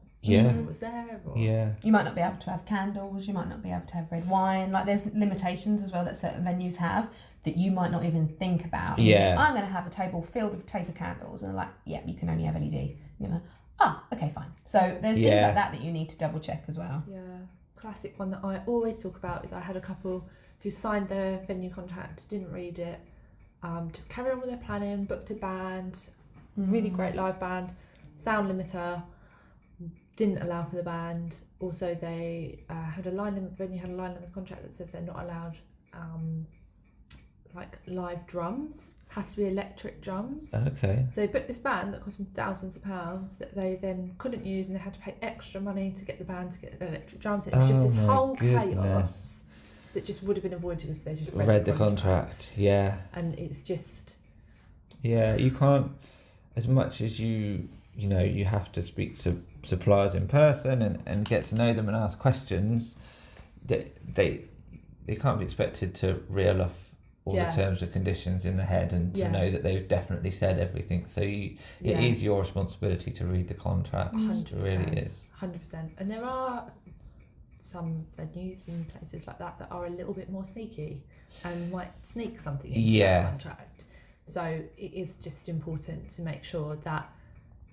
Speaker 3: was there. Or...
Speaker 2: Yeah. You might not be able to have candles, you might not be able to have red wine. Like there's limitations as well that certain venues have that you might not even think about.
Speaker 1: Yeah.
Speaker 2: I'm going to have a table filled with taper candles, and they're like, you can only have LED. You know, okay, fine. So there's things like that you need to double check as well.
Speaker 3: Yeah. Classic one that I always talk about is I had a couple who signed their venue contract, didn't read it, just carried on with their planning, booked a band, really great live band, sound limiter, didn't allow for the band. Also, they had a line in the venue had a line in the contract that says they're not allowed like live drums. Has to be electric drums.
Speaker 1: Okay.
Speaker 3: So they booked this band that cost them thousands of pounds that they then couldn't use, and they had to pay extra money to get the band to get the electric drums. It was just this whole chaos that just would have been avoided if they just read the contract.
Speaker 1: Yeah.
Speaker 3: And it's just...
Speaker 1: Yeah, you can't, as much as you have to speak to suppliers in person and get to know them and ask questions, that they can't be expected to reel off all the terms and conditions in the head and to know that they've definitely said everything. So it is your responsibility to read the contract.
Speaker 3: 100%.
Speaker 1: It really is.
Speaker 3: 100%. And there are some venues and places like that are a little bit more sneaky and might sneak something into the contract. So it is just important to make sure that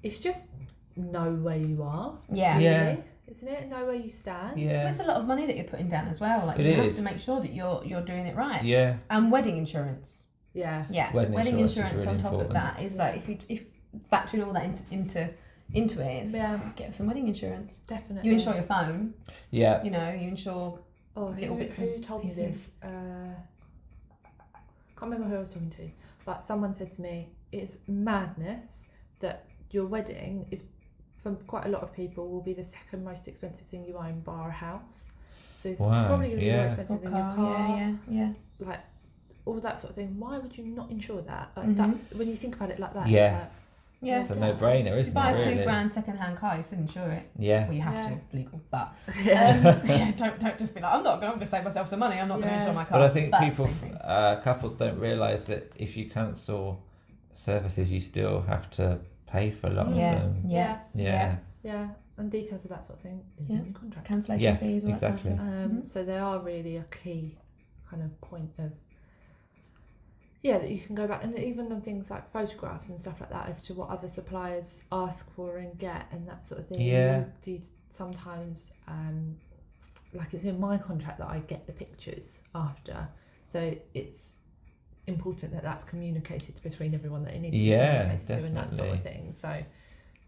Speaker 3: it's just know where you are.
Speaker 2: Yeah.
Speaker 3: Really,
Speaker 1: yeah.
Speaker 3: Isn't it? Know where you stand.
Speaker 2: Yeah. So it's a lot of money that you're putting down as well. Like you have to make sure that you're doing it right.
Speaker 1: Yeah.
Speaker 2: And wedding insurance.
Speaker 3: Yeah.
Speaker 2: Yeah.
Speaker 1: Wedding insurance
Speaker 2: really on top
Speaker 1: important.
Speaker 2: of that is like if factoring all that into it, get some wedding insurance.
Speaker 3: Definitely.
Speaker 2: You insure your phone.
Speaker 1: Yeah.
Speaker 2: You insure little bits.
Speaker 3: Who told me this? Can't remember who I was talking to, but someone said to me, "It's madness that your wedding is." For quite a lot of people, will be the second most expensive thing you own, bar a house. So it's probably going to be more expensive than your car.
Speaker 2: Yeah.
Speaker 3: Like all that sort of thing. Why would you not insure that? Like that when you think about it like that,
Speaker 1: it's a no-brainer, isn't it?
Speaker 2: Buy a $2,000 second-hand car, you still insure it.
Speaker 1: Yeah.
Speaker 2: Well, you have to, legal, but don't just be like, I'm going to save myself some money. I'm not going to insure my car.
Speaker 1: But I think couples don't realise that if you cancel services, you still have to pay for a lot of them.
Speaker 3: Yeah. And details of that sort of thing is in your contract.
Speaker 2: Cancellation fees, all
Speaker 1: exactly.
Speaker 2: that kind of stuff.
Speaker 3: So they are really a key kind of point of that you can go back, and even on things like photographs and stuff like that, as to what other suppliers ask for and get and that sort of thing. You sometimes like it's in my contract that I get the pictures after, so it's important that that's communicated between everyone that it needs to be communicated to and that sort of thing. So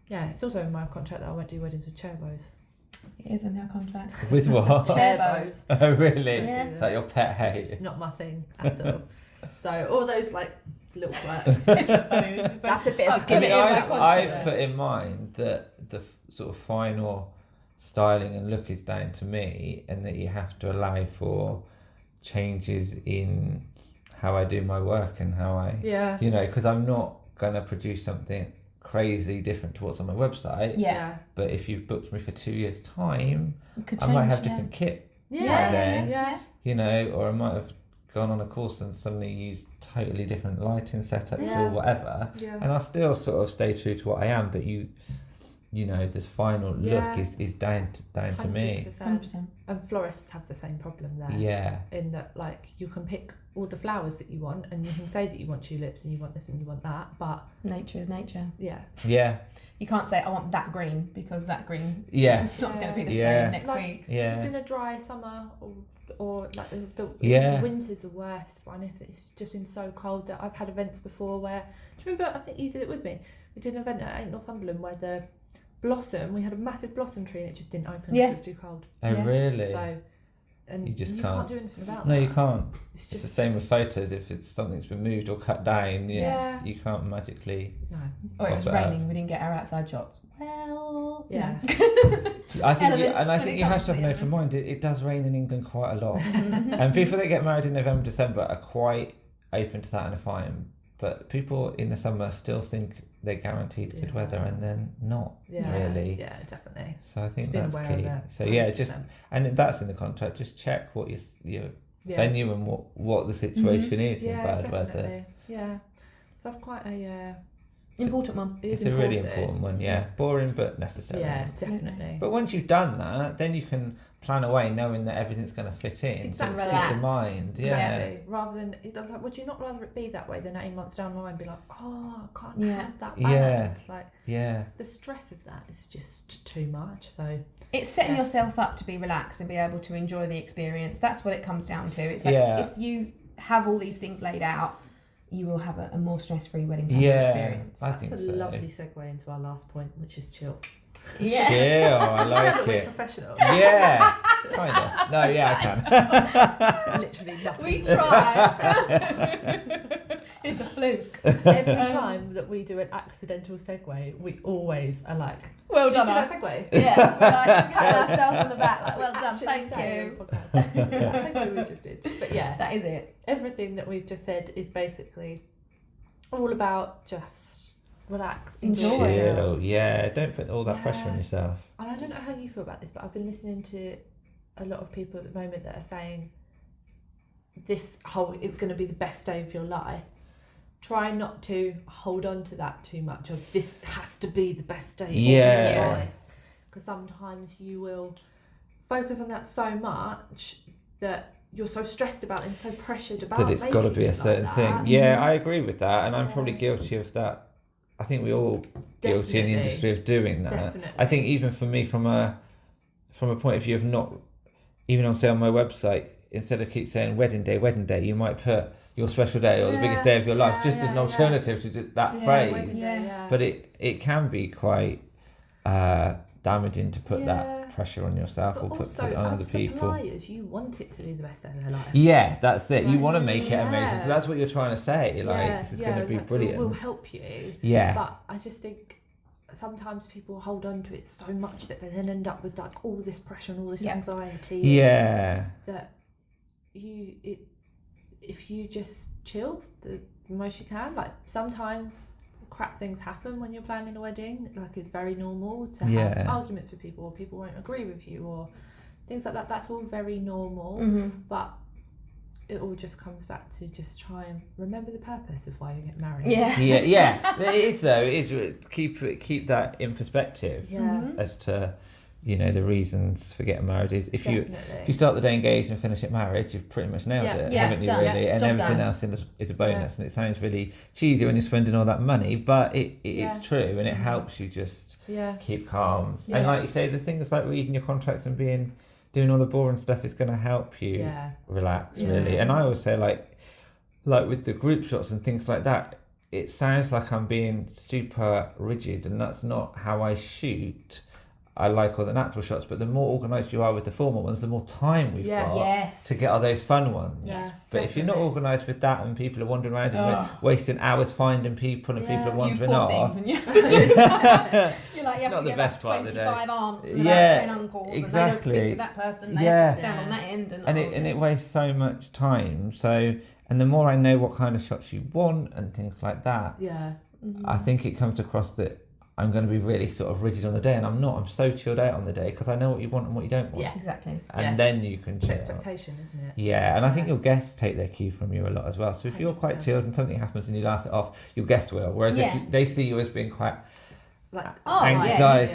Speaker 3: it's also in my contract that I won't do weddings with chairbos.
Speaker 2: It is in their contract.
Speaker 1: With what?
Speaker 2: Chair bows.
Speaker 1: Oh, really?
Speaker 2: Yeah.
Speaker 1: Is that your pet hate?
Speaker 3: It's not my thing at all. So all those like little quirks.
Speaker 2: That's a bit of a
Speaker 1: I've put in mind that the sort of final styling and look is down to me, and that you have to allow for changes in how I do my work and how I, you know, because I'm not going to produce something crazy different to what's on my website.
Speaker 2: Yeah.
Speaker 1: But if you've booked me for 2 years' time, I might have different kit by then.
Speaker 2: Yeah.
Speaker 1: You know, or I might have gone on a course and suddenly used totally different lighting setups or whatever. Yeah. And I'll still sort of stay true to what I am, but you know, this final look is down to me.
Speaker 3: 100%. And florists have the same problem there.
Speaker 1: Yeah.
Speaker 3: In that, like, you can pick all the flowers that you want, and you can say that you want tulips and you want this and you want that, but
Speaker 2: nature is nature.
Speaker 3: Yeah.
Speaker 1: Yeah.
Speaker 2: You can't say I want that green because that green is not going to be the same next week.
Speaker 3: Yeah. It's been a dry summer, or like the winter's the worst one. If it's just been so cold that I've had events before where, do you remember? I think you did it with me. We did an event at 8 Northumberland where the blossom, we had a massive blossom tree and it just didn't open because it was too cold.
Speaker 1: Oh, really?
Speaker 3: So, and
Speaker 1: you just
Speaker 3: can't do anything about that.
Speaker 1: No, you can't.
Speaker 3: It's
Speaker 1: the same with photos. If it's something's been moved or cut down, you can't magically.
Speaker 2: No. Or it was raining. We didn't get our outside shots. Well,
Speaker 1: I think you have to have an open mind. It does rain in England quite a lot, and people that get married in November, December are quite open to that and are fine. But people in the summer still think they're guaranteed good weather, and then not really.
Speaker 3: Yeah, definitely.
Speaker 1: So I think that's key. So 100%. And that's in the contract. Just check what your venue and what the situation is in bad weather.
Speaker 3: Yeah, so that's quite a
Speaker 2: important one.
Speaker 1: It's a really important one. Yeah, boring but necessary.
Speaker 3: Yeah, definitely.
Speaker 1: But once you've done that, then you can plan away knowing that everything's going to fit in.
Speaker 3: Exactly.
Speaker 1: So it's peace of mind.
Speaker 3: Exactly. Rather than, like, would you not rather it be that way than 8 months down the line be like, oh, I can't have that balance. Like, the stress of that is just too much. So
Speaker 2: it's setting yourself up to be relaxed and be able to enjoy the experience. That's what it comes down to. It's like if you have all these things laid out, you will have a more stress-free wedding planning experience.
Speaker 1: I think
Speaker 3: that's a lovely segue into our last point, which is chill.
Speaker 1: Yeah. Chill, I like it.
Speaker 3: Professional.
Speaker 1: Yeah, kind of. No, I
Speaker 3: can. Literally nothing.
Speaker 2: We try. It's a fluke.
Speaker 3: Every time that we do an accidental segue, we always are like,
Speaker 2: well done.
Speaker 3: Did you see that segue?
Speaker 2: Yeah, we're like, pat ourselves on the back, like, well done, thank you.
Speaker 3: That segue we just did. But yeah,
Speaker 2: that is it.
Speaker 3: Everything that we've just said is basically all about just relax,
Speaker 2: enjoy.
Speaker 1: Chill, don't put all that pressure on yourself.
Speaker 3: And I don't know how you feel about this, but I've been listening to a lot of people at the moment that are saying this whole is going to be the best day of your life. Try not to hold on to that too much of this has to be the best day of your life. Because sometimes you will focus on that so much that you're so stressed about it and so pressured about
Speaker 1: that it's got to be a certain thing. Yeah, I agree with that, and I'm probably guilty of that. I think we all guilty in the industry of doing that.
Speaker 3: Definitely.
Speaker 1: I think even for me, from a point of view of not even on my website, instead of keep saying wedding day, you might put your special day or the biggest day of your life, just as an alternative to that phrase. But it can be quite damaging to put that pressure on yourself or put it on other people.
Speaker 3: Suppliers, you want it to be the best day of their life.
Speaker 1: Yeah, that's it. You want to make it amazing. So that's what you're trying to say. Like, this is going to be brilliant.
Speaker 3: We'll help you.
Speaker 1: Yeah.
Speaker 3: But I just think sometimes people hold on to it so much that they then end up with like all this pressure and all this anxiety.
Speaker 1: Yeah.
Speaker 3: That if you just chill the most you can, like sometimes crap things happen when you're planning a wedding. Like, it's very normal to have arguments with people, or people won't agree with you, or things like that. That's all very normal. But it all just comes back to just try and remember the purpose of why you get married.
Speaker 1: Yeah. It is though. It is keep that in perspective. As to, you know, the reasons for getting married is if you start the day engaged and finish it married, you've pretty much nailed it, haven't you? Really, and everything else is a bonus. And it sounds really cheesy when you're spending all that money, but it's true, and it helps you just keep calm. And like you say, the things like reading your contracts and doing all the boring stuff is going to help you relax, really. And I always say, like with the group shots and things like that, it sounds like I'm being super rigid, and that's not how I shoot. I like all the natural shots, but the more organised you are with the formal ones, the more time we've got to get all those fun ones.
Speaker 3: Yes,
Speaker 1: but if you're not organised with that and people are wandering around and wasting hours finding people and people are wandering off.
Speaker 2: You're like, you have
Speaker 1: not
Speaker 2: to
Speaker 1: the
Speaker 2: get
Speaker 1: best
Speaker 2: about
Speaker 1: part of the
Speaker 2: 25
Speaker 1: day.
Speaker 2: aunts and about 10 uncles and they don't speak to that person, they have to stand on that end. And
Speaker 1: it wastes so much time. So, and the more I know what kind of shots you want and things like that, I think it comes across that I'm going to be really sort of rigid on the day, and I'm not. I'm so chilled out on the day because I know what you want and what you don't want.
Speaker 2: Yeah, exactly.
Speaker 1: And then you can chill.
Speaker 3: It's expectation, isn't it?
Speaker 1: Yeah, and I think your guests take their cue from you a lot as well. So if you're quite chilled and something happens and you laugh it off, your guests will. Whereas if they see you as being quite anxious,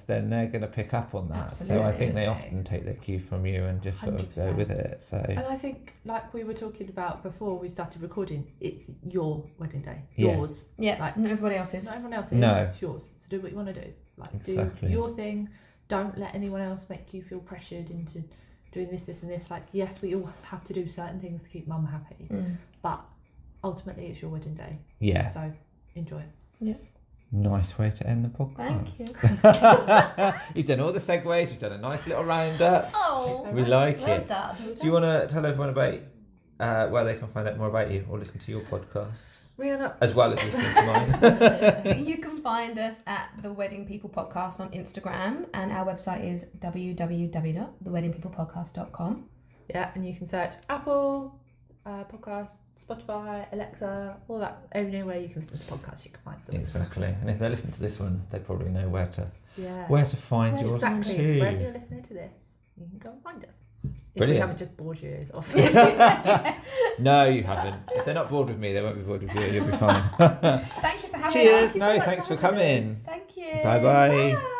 Speaker 1: then they're going to pick up on that. Absolutely. So I think they often take their cue from you and just sort 100%. Of go with it. So. And
Speaker 3: I think, like we were talking about before we started recording, it's your wedding day, yours.
Speaker 2: Yeah, like not everybody else's.
Speaker 3: Not everyone else's. No, it's yours. So do what you want to do. Like do your thing. Don't let anyone else make you feel pressured into doing this, and this. Like, yes, we all have to do certain things to keep mum happy, but ultimately it's your wedding day. Yeah. So enjoy it. Yeah.
Speaker 1: Nice way to end the podcast.
Speaker 2: Thank you.
Speaker 1: You've done all the segues, you've done a nice little roundup.
Speaker 2: Oh,
Speaker 1: we like
Speaker 2: well
Speaker 1: it.
Speaker 2: Done.
Speaker 1: Do you want to tell everyone about where they can find out more about you or listen to your podcast?
Speaker 3: Rianna.
Speaker 1: As well as listening to
Speaker 2: mine. You can find us at The Wedding People Podcast on Instagram, and our website is www.theweddingpeoplepodcast.com.
Speaker 3: Yeah, and you can search Apple podcast, Spotify, Alexa, all that. Anywhere you can listen to podcasts, you can find them.
Speaker 1: Exactly. And if they listen to this one, they probably know where to find yours too.
Speaker 3: So wherever you're listening to this, you can go and find us. If we haven't just bored your ears off.
Speaker 1: No, you haven't. If they're not bored with me, they won't be bored with you. You'll be fine.
Speaker 2: Thank you for having us.
Speaker 1: Cheers. No, thanks for coming.
Speaker 2: Thank you.
Speaker 1: Bye-bye.
Speaker 2: Bye.